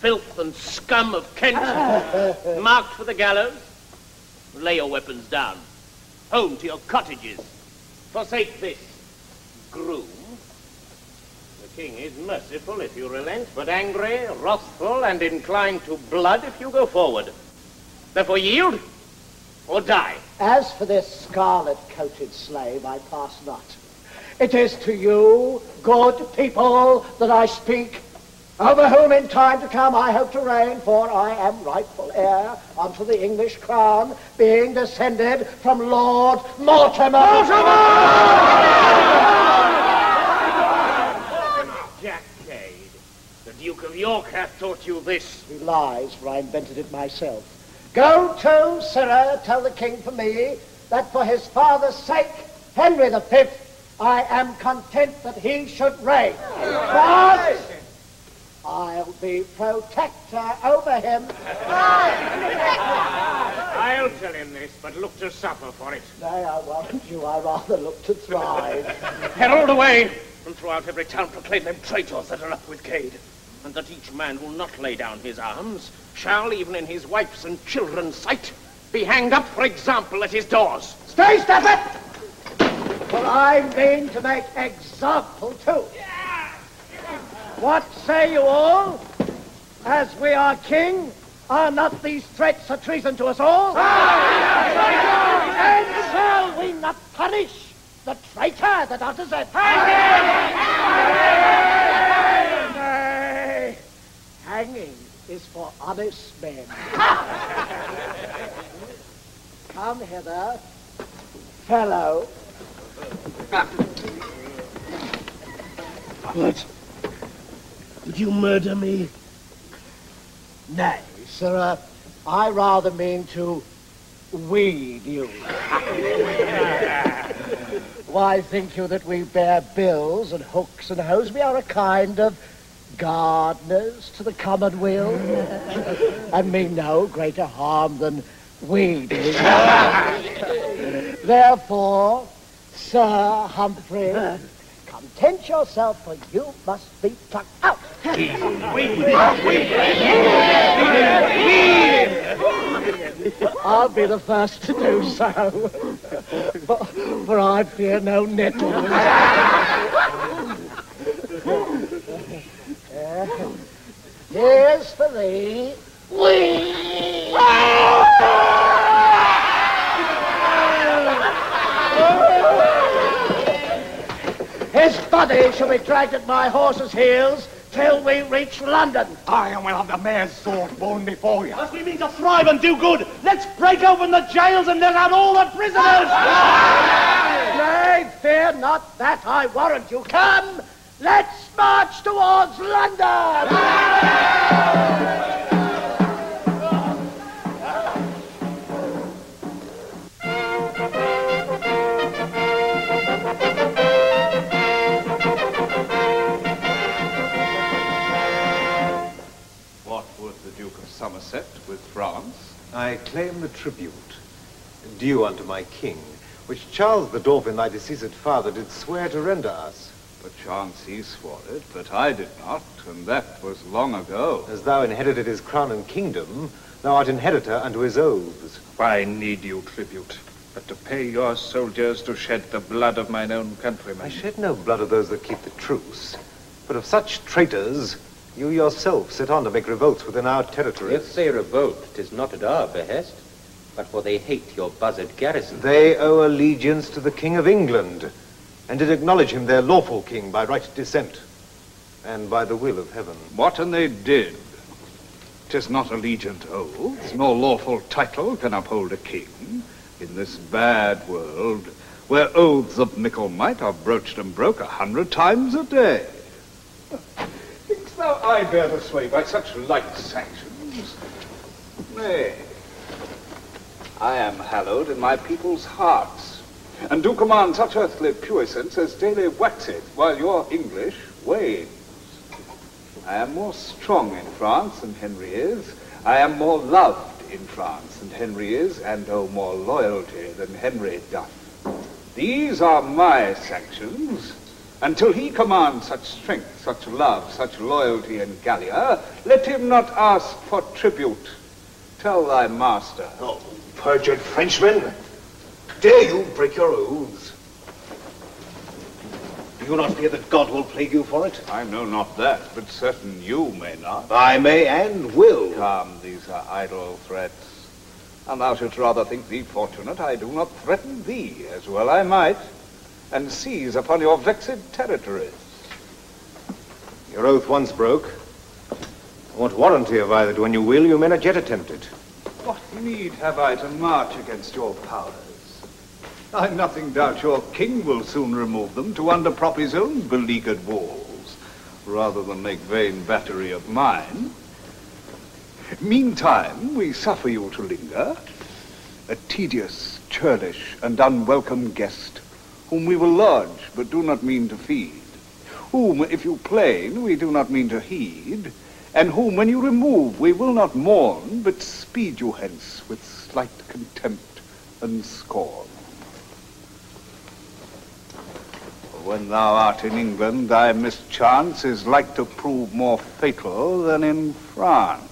filth and scum of Kent, marked for the gallows, lay your weapons down. Home to your cottages. Forsake this groom. The king is merciful if you relent, but angry, wrathful, and inclined to blood if you go forward. Therefore yield, or die. As for this scarlet-coated slave, I pass not. It is to you, good people, that I speak, over whom in time to come I hope to reign, for I am rightful heir unto the English crown, being descended from Lord Mortimer. Jackade, the Duke of York hath taught you this. He lies, for I invented it myself. Go to, sirrah, tell the king for me, that for his father's sake, Henry V, I am content that he should reign. But I'll be protector over him. I'll tell him this, but look to suffer for it. Nay, I warrant you, I rather look to thrive. Herald away, and throughout every town proclaim them traitors that are up with Cade, and that each man who will not lay down his arms shall, even in his wife's and children's sight, be hanged up for example at his doors. Stay, Stafford! For I mean to make example too. What say you all? As we are king, are not these threats a treason to us all? And shall we not punish the traitor that utters it? Nay, hanging is for honest men. Come hither, fellow. What? Would you murder me? Nay, sirrah, I rather mean to weed you. Why think you that we bear bills and hooks and hoes? We are a kind of gardeners to the commonweal, and mean no greater harm than weeding. Therefore, Sir Humphrey, content yourself, for you must be plucked out. I'll be the first to do so, for I fear no nettles. Here's for thee. His body shall be dragged at my horse's heels till we reach London. I will have the mare's sword borne before you. As we mean to thrive and do good, let's break open the jails and let out all the prisoners! Nay, fear not that, I warrant you. Come, let's march towards London! Somerset with France. I claim the tribute due unto my king, which Charles the Dauphin, thy deceased father, did swear to render us. Perchance he swore it, but I did not, and that was long ago. As thou inherited his crown and kingdom, thou art inheritor unto his oaths. Why need you tribute, but to pay your soldiers to shed the blood of mine own countrymen? I shed no blood of those that keep the truce, but of such traitors you yourself set on to make revolts within our territory. If they revolt, 'tis not at our behest, but for they hate your buzzard garrison. They owe allegiance to the King of England, and did acknowledge him their lawful king by right descent, and by the will of heaven. What an they did. 'Tis not allegiant oaths, nor lawful title can uphold a king in this bad world, where oaths of mickle might are broached and broke 100 times a day. Now I bear the sway by such light sanctions. Nay, I am hallowed in my people's hearts, and do command such earthly puissance as daily waxeth, while your English wanes. I am more strong in France than Henry is. I am more loved in France than Henry is, and owe more loyalty than Henry doth. These are my sanctions, Until he command such strength, such love, such loyalty in Gallia, let him not ask for tribute. Tell thy master. Oh, perjured Frenchman! Dare you break your oaths? Do you not fear that God will plague you for it? I know not that, but certain you may not. I may and will. Come, these are idle threats. And thou shouldst rather think thee fortunate I do not threaten thee, as well I might, and seize upon your vexed territories. Your oath once broke. What warranty have I that when you will, you may not yet attempt it? What need have I to march against your powers? I nothing doubt your king will soon remove them to underprop his own beleaguered walls, rather than make vain battery of mine. Meantime, we suffer you to linger, a tedious, churlish, and unwelcome guest, whom we will lodge, but do not mean to feed, whom, if you plain, we do not mean to heed, and whom, when you remove, we will not mourn, but speed you hence with slight contempt and scorn. When thou art in England, thy mischance is like to prove more fatal than in France.